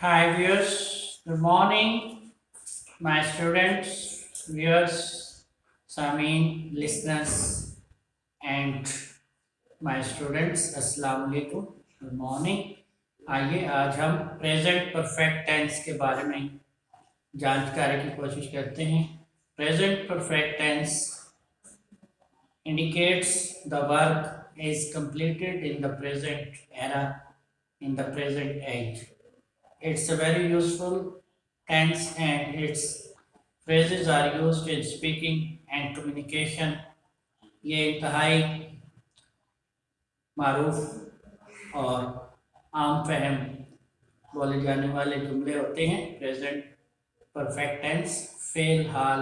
Hi viewers, good morning, my students, viewers, Samin, listeners, and my students. अस्सलाम वालेकुम, good morning. आइए आज हम प्रेजेंट परफेक्ट टेंस के बारे में जानकारी की कोशिश करते हैं। Present perfect tense indicates the work is completed in the present era, in the present age. It's a very useful tense and its phrases are used in speaking and communication. ये इंतहाई मारूफ और आम फहम बोले जाने वाले जुमले होते हैं। प्रेजेंट परफेक्ट टेंस फेल हाल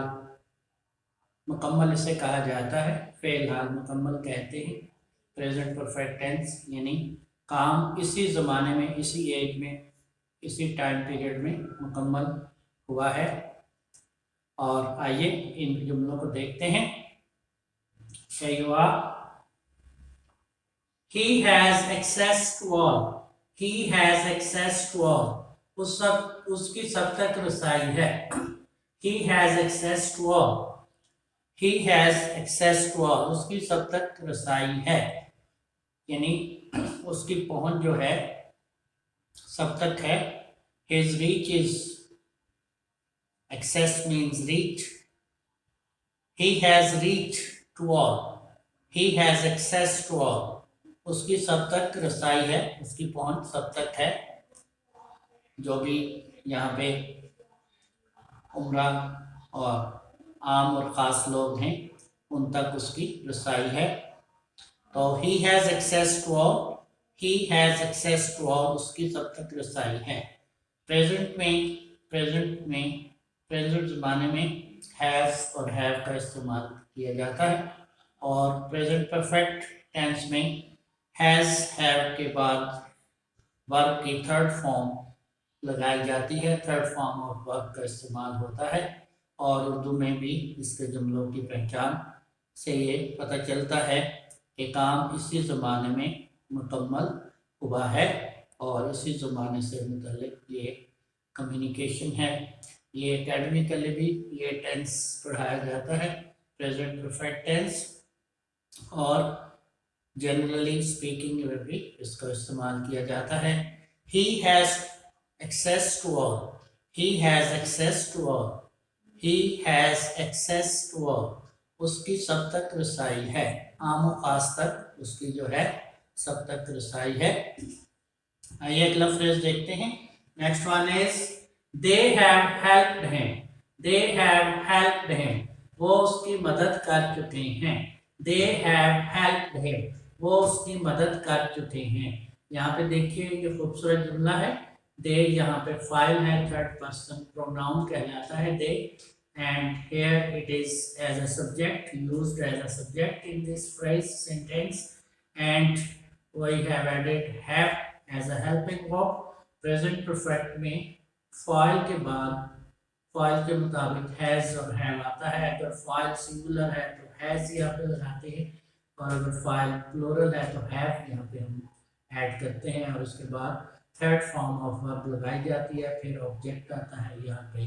मुकम्मल इसे कहा जाता है। फेल हाल मुकम्मल कहते हैं। प्रेजेंट परफेक्ट टेंस यानी काम इसी ज़माने में, इसी एज में, इसी टाइम पीरियड में मुकम्मल हुआ है। और आइए इन जुमलों को देखते हैं। He has access to all. He has access to all. उसकी सब तक रसाई है। He has access to all. He has access to all. उसकी सब तक रसाई है, यानी उसकी पहुंच जो है सब तक है। His reach is, access means reach. He has reach to all. He has access to all. उसकी सब तक रसाई है, उसकी पहुंच सब तक है। जो भी यहाँ पे उम्रा और आम और ख़ास लोग हैं उन तक उसकी रसाई है। तो he has access to all. He has access to all. उसकी सब तक रसाई है। प्रेजेंट ज़माने में हैज़ और हैव का इस्तेमाल किया जाता है। और प्रेजेंट परफेक्ट टेंस में हैज़ हैव के बाद वर्ब की थर्ड फॉर्म लगाई जाती है। थर्ड फॉर्म ऑफ वर्ब का इस्तेमाल होता है। और उर्दू में भी इसके जुमलों की पहचान से ये पता चलता है कि काम इसी ज़माने में मुकम्मल हुआ है और इसी ज़माने से मुतल्लिक ये कम्युनिकेशन है। ये एकेडमिकली भी ये टेंस पढ़ाया जाता है, प्रेजेंट परफेक्ट टेंस, और जनरली स्पीकिंग में भी इसका इस्तेमाल किया जाता है। He has access to all. He has access to all. He has access to all. उसकी सब तक रसाई है, आम और खास तक उसकी जो है सब तक रसाई है। आइए अगला फ्रेज देखते हैं। Next one is they have helped him. They have helped him, वो उसकी मदद कर चुके हैं। दे हैव हेल्प्ड हिम, वो उसकी मदद कर चुके हैं। यहाँ पे देखिए ये खूबसूरत जुमला है। दे यहाँ पे फाइल है, थर्ड पर्सन प्रोनाउन कहलाता है दे, and here it is as a subject, used as a subject in this phrase sentence, and we have added have as a helping verb। Present perfect में फाइल के बाद file के मुताबिक has और have आता है। अगर फाइल सिंगुलर है तो हैज यहाँ पे लगाते हैं, और अगर फाइल प्लूरल है तो हैव यहाँ पे हम ऐड करते हैं। और उसके बाद थर्ड फॉर्म ऑफ वर्ब लगाई जाती है, फिर ऑब्जेक्ट आता है। यहाँ पे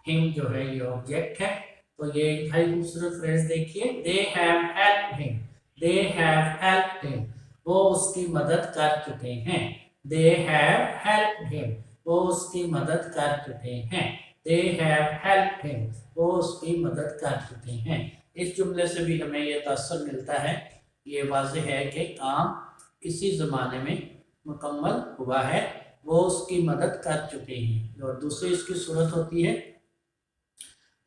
हिम जो है ये ऑब्जेक्ट है। तो ये इंतहाई खूबसूरत फ्रेज देखिए, they have helped him. They have helped him, वो उसकी मदद कर चुके हैं। दे हैव हेल्प्ड हिम, वो उसकी मदद कर चुके हैं। दे हैव हेल्प्ड हिम, वो उसकी मदद कर चुके हैं। इस जुमले से भी हमें ये तासुर मिलता है, ये वाज़ेह है कि काम इसी ज़माने में मुकम्मल हुआ है, वो उसकी मदद कर चुके हैं। और दूसरी इसकी सूरत होती है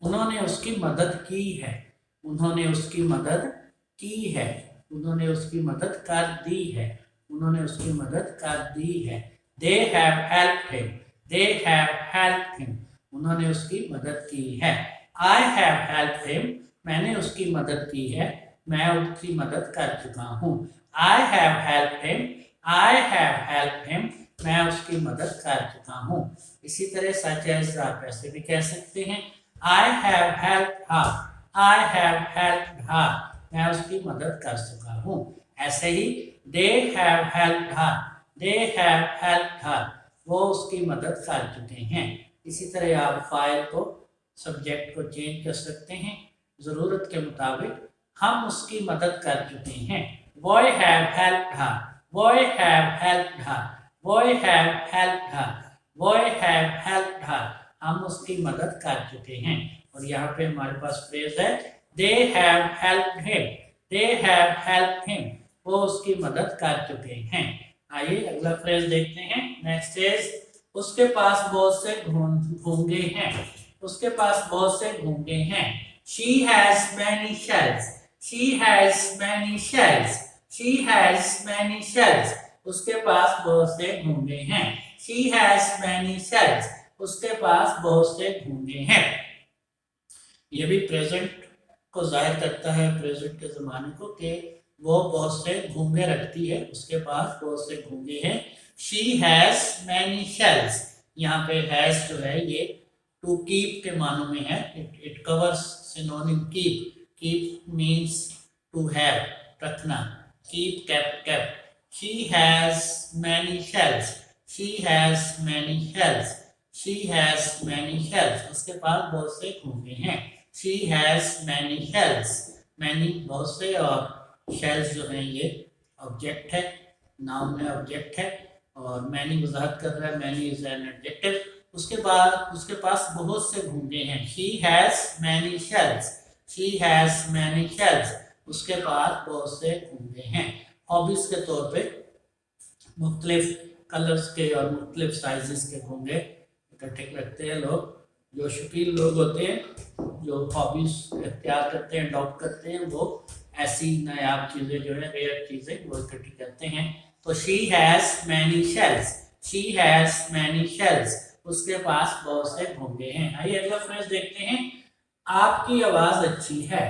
उन्होंने उसकी मदद की है। उन्होंने उसकी मदद की है, उन्होंने उसकी मदद कर दी है, उन्होंने उसकी मदद कर दी है। They have helped him, they have helped him, उन्होंने उसकी मदद की है। आई हैव हेल्प्ड हिम, मैंने उसकी मदद की है, मैं उसकी मदद कर चुका हूँ। I have helped him, I have helped him, मैं उसकी मदद कर चुका हूँ। इसी तरह सच एज आप ऐसे भी कह सकते हैं, I have helped her. I have helped her. मैं उसकी मदद कर चुका हूँ। ऐसे ही they have helped her. They have helped her. वो उसकी मदद कर चुके हैं। इसी तरह आप फाइल को सब्जेक्ट को चेंज कर सकते हैं ज़रूरत के मुताबिक। हम उसकी मदद कर चुके हैं। Boy have helped her. Boy have helped her. Boy have helped her. Boy have helped her. हम उसकी मदद कर चुके हैं। और यहाँ पे हमारे पास फ्रेज है They have helped him. They have helped him. वो उसकी मदद कर चुके हैं। आइए अगला फ्रेज देखते हैं। नेक्स्ट इज उसके पास बहुत से घोंगे हैं। उसके पास बहुत से घोंगे हैं। She has many shells. She has many shells. She has many shells. उसके पास बहुत से घोंगे हैं। She has many shells. उसके पास बहुत से घोंगे हैं। ये भी प्रेजेंट को जाहिर करता है, प्रेजेंट के ज़माने को, कि वो बहुत से घोंगे रखती है। उसके पास बहुत से घोंगे हैं। She has many shells. यहाँ पे has जो है ये टू कीप के मानों में है। It covers synonym keep. Keep means to have, रखना। Keep, kept, kept. She has many shells. She has many shells. She has many shells. उसके पास बहुत से घोंगे हैं। She has many shells. Many बहुत से, और shells जो हैं ये ऑब्जेक्ट है, नाउन है, ऑब्जेक्ट है। और many वजाहत कर रहा है, many is an adjective। उसके पास बहुत से घोंगे हैं। She has many shells. She has many shells. उसके पास बहुत से घोंगे हैं। हॉबीज के तौर पे मुख्तलिफ कलर्स के और मुख्तलिफ साइजेस के घोंगे इकट्ठे रखते हैं लोग। जो शौकीन लोग होते हैं, जो हॉबीज इख्तियार करते हैं, अडॉप्ट करते हैं, वो ऐसी नायाब चीज़ें जो है, रेयर चीज़ें वो इकट्ठी करते हैं। तो she has many shells. She has many shells. उसके पास बहुत से घोंगे हैं। आइए अगला फ्रेज देखते हैं। आपकी आवाज़ अच्छी है।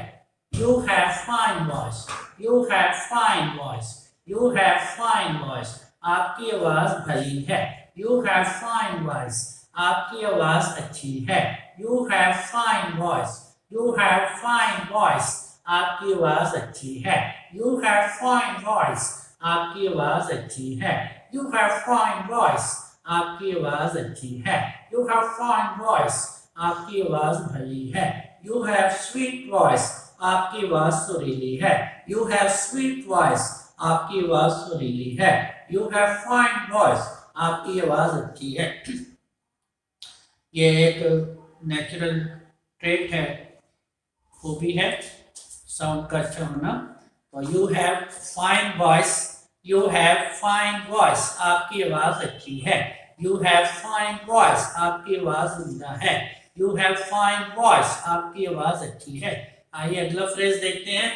You have fine voice. You have fine voice. You have fine voice. आपकी आवाज़ भली है। You have fine voice. आपकी आवाज़ अच्छी है। You have fine voice. You have fine voice. आपकी आवाज़ अच्छी है। You have fine voice. आपकी आवाज़ अच्छी है। You have fine voice. आपकी आवाज़ अच्छी है। You have fine voice. आपकी आवाज़ भली है। You have sweet voice. आपकी आवाज़ सुरीली है। You have sweet voice. आपकी आवाज़ सुरीली है। You have fine voice. आपकी आवाज़ अच्छी है। ये एक नेचुरल ट्रेट है, खूबी है साउंड का अच्छा होना। तो you have fine voice. You have fine voice. आपकी आवाज़ अच्छी है। You have fine voice. आपकी आवाज़ उम्दा है। You have fine voice. आपकी आवाज़ अच्छी है। आइए अगला फ्रेज देखते हैं।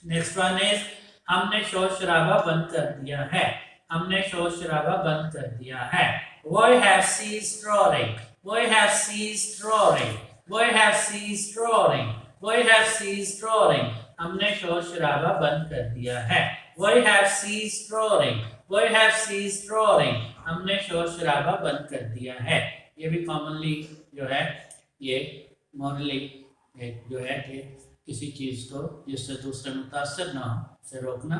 नेक्स्ट वन इज हमने शोर शराबा बंद कर दिया है। हमने शोर शराबा बंद कर दिया है। We have ceased roaring. We have ceased roaring. We have ceased roaring. We have ceased roaring. हमने शोर शराबा बंद कर दिया है। We have ceased roaring. We have ceased roaring. हमने शोर शराबा बंद कर दिया है। ये भी कॉमनली जो है ये मॉरली एक जो है कि किसी चीज़ को जिससे दूसरे मुतासर ना हो उसे रोकना,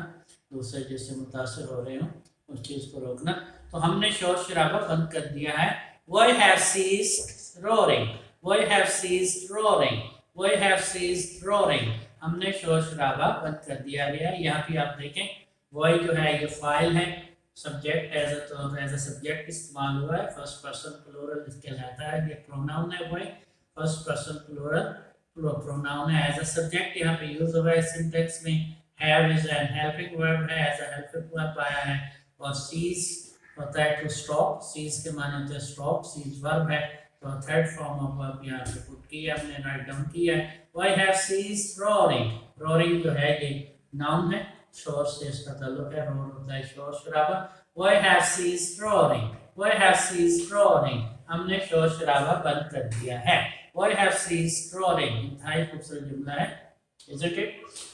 दूसरे जिससे मुतासर हो रहे हो उस चीज़ को रोकना। तो हमने शोर शराबा बंद कर दिया है। We have ceased roaring. We have ceased roaring. We have ceased roaring. हमने शोर शराबा बंद कर दिया गया। यहाँ भी आप देखें वही जो है ये फाइल है, सब्जेक्ट एज अ सब्जेक्ट इस्तेमाल हुआ है। फर्स्ट पर्सन प्लूरल इसके कहलाता है। ये प्रोनाउन है, वही फर्स्ट पर्सन प्लूरल प्रोनाउन है एज अ सब्जेक्ट यहाँ पे यूज हुआ है सिंटेक्स में। Have is an helping verb है, एज अ हेल्पिंग वर्ब आया है। और सीज होता है टू स्टॉप, सीज के माने होते हैं स्टॉप, सीज वर्ब है। तो थर्ड फॉर्म ऑफ वर्ब यहाँ पे पुट किया हमने, राइट डाउन किया है। We have ceased roaring. roaring जो है ये नाउन है, शोर से इसका ताल्लुक है, रोर होता है शोर शराबा। We have ceased roaring. We have ceased roaring. हमने शोर शराबा बंद कर दिया है। We have ceased roaring. इंतहाई खूबसूरत जुमला है, isn't it?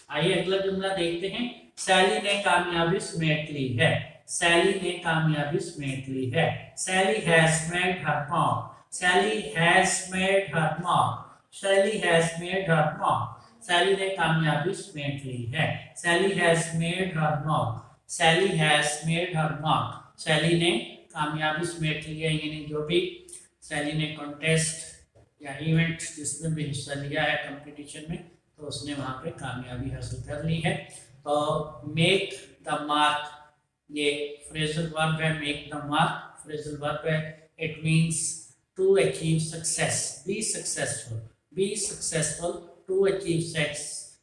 आइए अगला जुमला देखते हैं। सैली ने कामयाबी समेट ली है। सैली ने कामयाबी समेट ली है। Sally has made her mark. Sally has made her mark. Sally has made her mark. Sally ने कामयाबी समेट ली है। Sally has made her mark. Sally has made her mark. Sally ने कामयाबी समेट लिया, यानी जो भी सैली ने कॉन्टेस्ट या इवेंट जिसमें भी हिस्सा लिया है कंपटीशन में, तो उसने वहाँ पे कामयाबी हासिल कर ली है। तो मेक द मार्क ये फ्रेजल वर्ब है, make the mark phrasal verb है। It means to achieve success, be successful, be successful, to achieve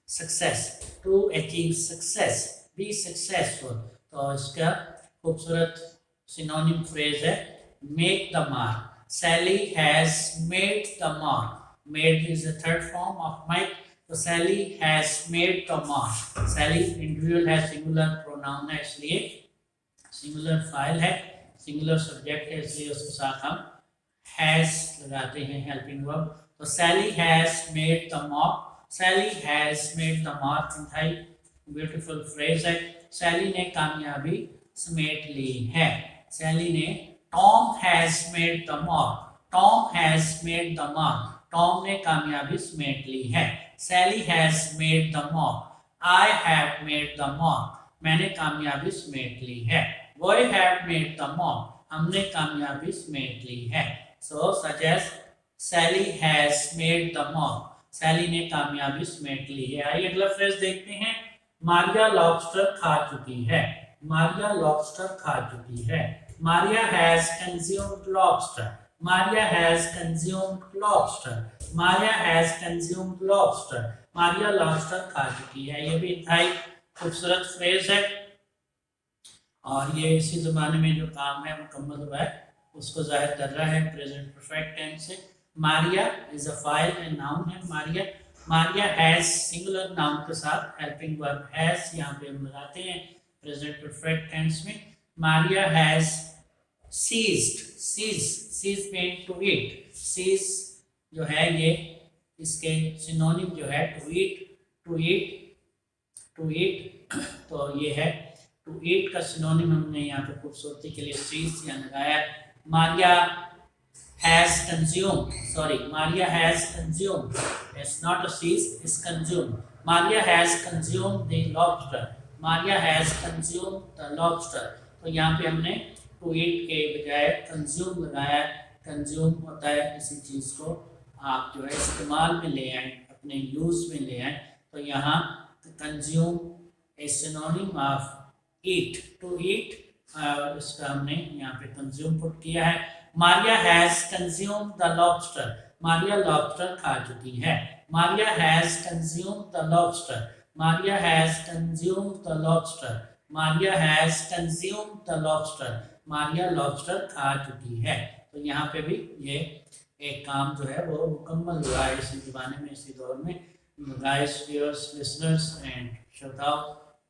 success, to achieve success, be successful. तो इसका खूबसूरत सिनोनिम फ्रेज है make the mark. Sally has made the mark. Made is the third form of make. So Sally has made the mark. Sally individual है, singular pronoun है, इसलिए singular file है, singular subject है, इसलिए उसके साथ हम has लगाते हैं helping verb। तो Sally has made the mark. Sally has made the mark इंतहाई ब्यूटीफुल फ्रेज है। Sally ने कामयाबी समेट ली है। Sally ने Tom has made the mark. Tom has made the mark. Tom ने कामयाबी समेट ली है। Sally has made the mark. I have made the mark. मैंने कामयाबी समेट ली है। We have made the mark. हमने कामयाबी समेट ली है। So such as Sally has made the mark. Sally ने कामयाबी समेट ली है। आइए अगला फ्रेज देखते हैं। मारिया लॉबस्टर खा चुकी है। मारिया लॉबस्टर खा चुकी है। Maria has consumed lobster. Maria has consumed lobster. Maria has consumed lobster. Maria lobster खा चुकी है। ये भी इंतहाई खूबसूरत फ्रेज है और ये इसी ज़माने में जो काम है मुकम्मल हुआ है उसको जाहिर कर रहा है प्रेजेंट परफेक्ट टेंस से। Maria is a file and noun है। Maria Maria has singular noun के साथ हेल्पिंग वर्ब has यहाँ पे हम लगाते हैं प्रेजेंट परफेक्ट टेंस में। Maria has seized, seize mean to eat, seize जो है ये इसके सिनोनिम जो है to eat, to eat, तो ये है to eat का सिनोनिम हमने यहाँ पे खूबसूरती के लिए seize यहाँ लगाया। Maria has consumed, sorry, Maria has consumed, it's not a seize, it's consumed। Maria has consumed the lobster, Maria has consumed the lobster। तो यहाँ पे हमने टू ईट के बजाय कंज्यूम लगाया। कंज्यूम होता है किसी चीज़ को आप जो है इस्तेमाल में ले आए, अपने यूज़ में ले आए। तो यहाँ consume a synonym of eat, to eat, इसका हमने यहाँ पे कंज्यूम पुट किया है। Maria has consume the lobster. Maria lobster खा चुकी है। Maria has consume the lobster. Maria has consume the lobster. Maria has consume the lobster. Maria lobster खा चुकी है। तो यहाँ पे भी ये एक काम जो है वो मुकम्मल हुआ है इसी ज़माने में, इसी दौर में। गाइस, व्यूअर्स, लिसनर्स एंड श्रोताओ,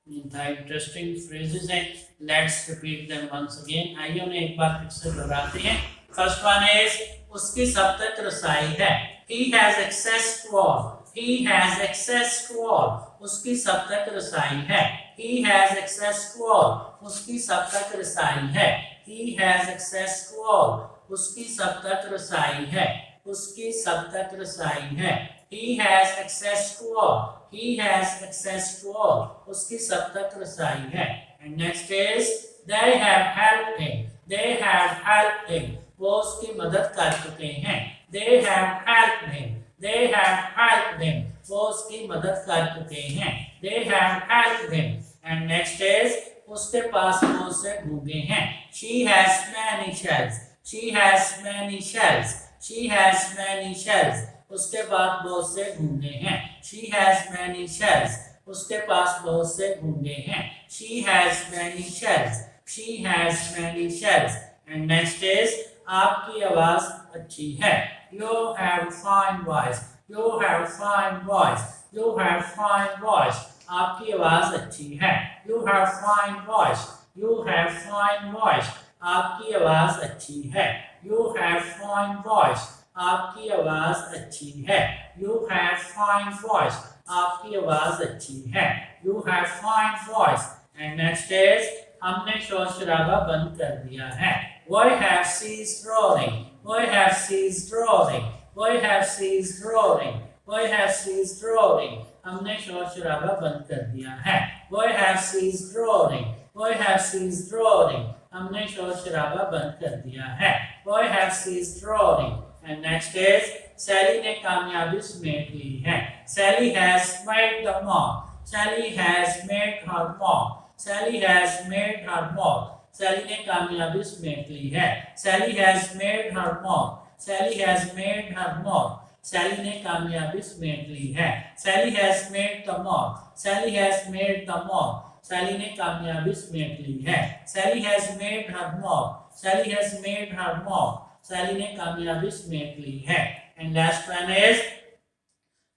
इंतहाई इंटरेस्टिंग फ्रेजेस हैं। Let's repeat them once again. आइए उन्हें एक बार फिर से दोहराते हैं। फर्स्ट वन इज उसकी सब तक रसाई है। He has access to all. He has access to all. उसकी सब तक रसाई है। He has access to all. उसकी सब तक रसाई है। He has access to all. उसकी सब तक रसाई है। उसकी सब तक रसाई है। He has access to all. He has access to all. उसकी सब तक रसाई है। And next is they have helped him. They have helped him. वो उसकी मदद कर चुके हैं। They have helped him. They have helped him. वो उसकी मदद कर चुके हैं। They have helped him. And next is उसके पास बहुत से घोंगे हैं। She has many shells. She has many shells. She has many shells. उसके पास बहुत से घोंगे हैं। She has many shells. उसके पास बहुत से घोंगे हैं। She has many shells. She has many shells. And next is आपकी आवाज अच्छी है। You have fine voice. You have fine voice. You have fine voice. आपकी आवाज अच्छी है। You have fine voice. You have fine voice. आपकी आवाज अच्छी है। You have fine voice. आपकी आवाज अच्छी है। You have fine voice. आपकी आवाज अच्छी है। You have fine voice. And next is हमने शोर शराबा बंद कर दिया है। We have ceased roaring. We have ceased roaring. We have ceased roaring. We have ceased roaring. हमने शोर शराबा बंद कर दिया है। We have ceased roaring. We have ceased roaring. हमने शोर शराबा बंद कर दिया है. Boy has ceased roaring. And next is Sally ने कामयाबी समेट ली है. Sally has made the mop. Sally has made her mop. Sally has made her mop. Sally ने कामयाबी समेट ली है. Sally has made her mop. Sally has made her mop. Sally ने कामयाबी समेट ली है. Sally has made the mop. Sally has made the mop. Sally ने कामयाबी समेट ली है. Sally has made her mop. Sally has made her mop. Sally ने कामयाबी समेट ली है. And last one is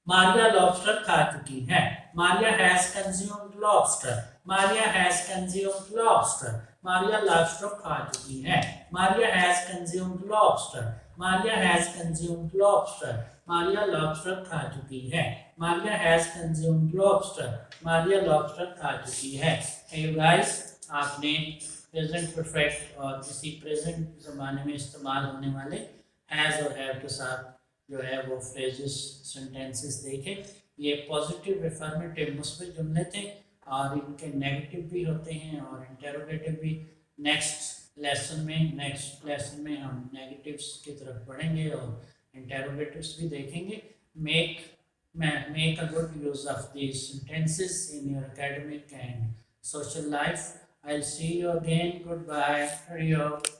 Maria lobster खा चुकी है. Maria has consumed lobster. Maria has consumed lobster. Maria lobster खा चुकी है. Maria has consumed lobster. Maria has consumed lobster. Maria lobster खा चुकी है. Maria has consumed lobster. Maria lobster खा चुकी है. Hey you guys, आपने प्रेजेंट परफेक्ट और किसी प्रेजेंट ज़माने में इस्तेमाल होने वाले हैज़ और हैव के साथ जो है वो फ्रेजेस सेंटेंसेस देखे. ये पॉजिटिव एफर्मेटिव मुस्बित जुमले थे और इनके नेगेटिव भी होते हैं और इंटेरोगेटिव भी. नेक्स्ट लेसन में हम नेगेटिव्स की तरफ बढ़ेंगे और इंटेरोगेटिव्स भी देखेंगे. Make a good use of these sentences in your academic and social life. I'll see you again. Goodbye. Adios.